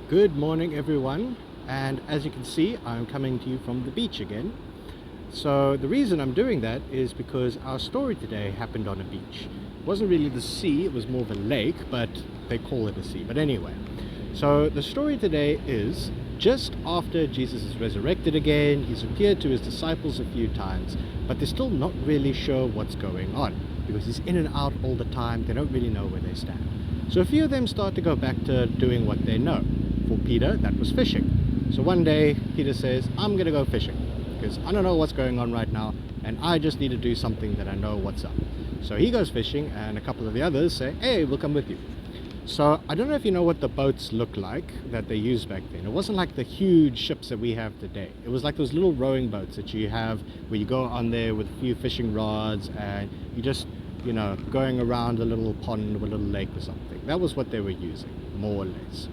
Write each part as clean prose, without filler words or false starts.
Good morning everyone, and as you can see I'm coming to you from the beach again. So the reason I'm doing that is because our story today happened on a beach. It wasn't really the sea, it was more of a lake, but they call it a sea. But anyway, so the story today is just after Jesus is resurrected again. He's appeared to his disciples a few times, but they're still not really sure what's going on because he's in and out all the time. They don't really know where they stand. So a few of them start to go back to doing what they know. For Peter, that was fishing. So one day Peter says, I'm going to go fishing because I don't know what's going on right now and I just need to do something that I know what's up. So he goes fishing and a couple of the others say, hey, we'll come with you. So I don't know if you know what the boats look like that they used back then. It wasn't like the huge ships that we have today. It was like those little rowing boats that you have where you go on there with a few fishing rods and you just, going around a little pond or a little lake or something. That was what they were using, more or less.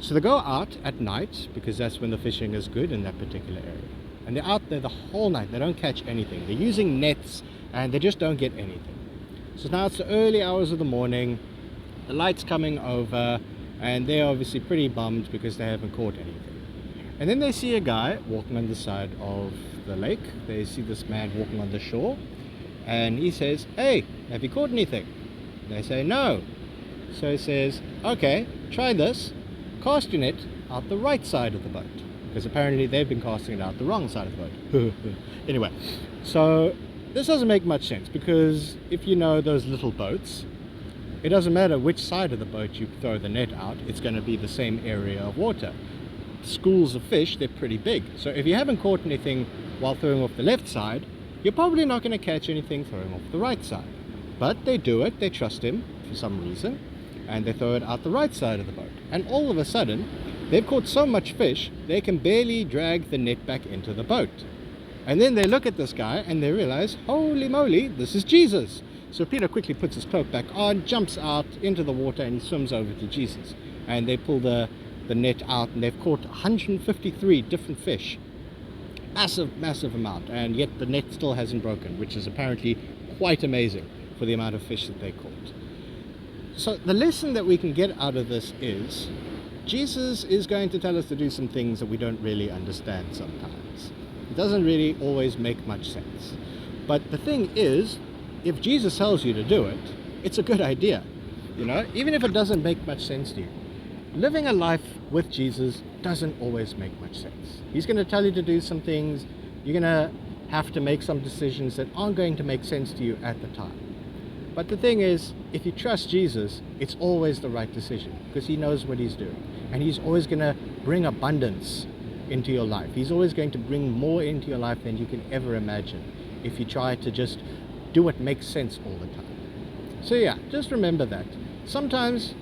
So they go out at night because that's when the fishing is good in that particular area. And they're out there the whole night. They don't catch anything. They're using nets and they just don't get anything. So now it's the early hours of the morning. The light's coming over and they're obviously pretty bummed because they haven't caught anything. And then they see a guy walking on the side of the lake. They see this man walking on the shore and he says, hey, have you caught anything? And they say, no. So he says, okay, try this. Cast your net out the right side of the boat, because apparently they've been casting it out the wrong side of the boat. Anyway, so this doesn't make much sense, because if you know those little boats, it doesn't matter which side of the boat you throw the net out, it's going to be the same area of water. Schools of fish, they're pretty big, so if you haven't caught anything while throwing off the left side, you're probably not going to catch anything throwing off the right side. But they do it, they trust him for some reason, and they throw it out the right side of the boat. And all of a sudden, they've caught so much fish, they can barely drag the net back into the boat. And then they look at this guy and they realize, holy moly, this is Jesus. So Peter quickly puts his cloak back on, jumps out into the water and he swims over to Jesus. And they pull the net out and they've caught 153 different fish. Massive amount. And yet the net still hasn't broken, which is apparently quite amazing for the amount of fish that they caught. So the lesson that we can get out of this is Jesus is going to tell us to do some things that we don't really understand sometimes. It doesn't really always make much sense. But the thing is, if Jesus tells you to do it, it's a good idea. Even if it doesn't make much sense to you. Living a life with Jesus doesn't always make much sense. He's going to tell you to do some things. You're going to have to make some decisions that aren't going to make sense to you at the time. But the thing is, if you trust Jesus, it's always the right decision because he knows what he's doing. And he's always going to bring abundance into your life. He's always going to bring more into your life than you can ever imagine if you try to just do what makes sense all the time. So yeah, just remember that. Sometimes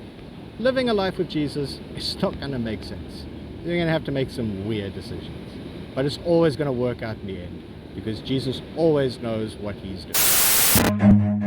living a life with Jesus is not going to make sense. You're going to have to make some weird decisions. But it's always going to work out in the end because Jesus always knows what he's doing.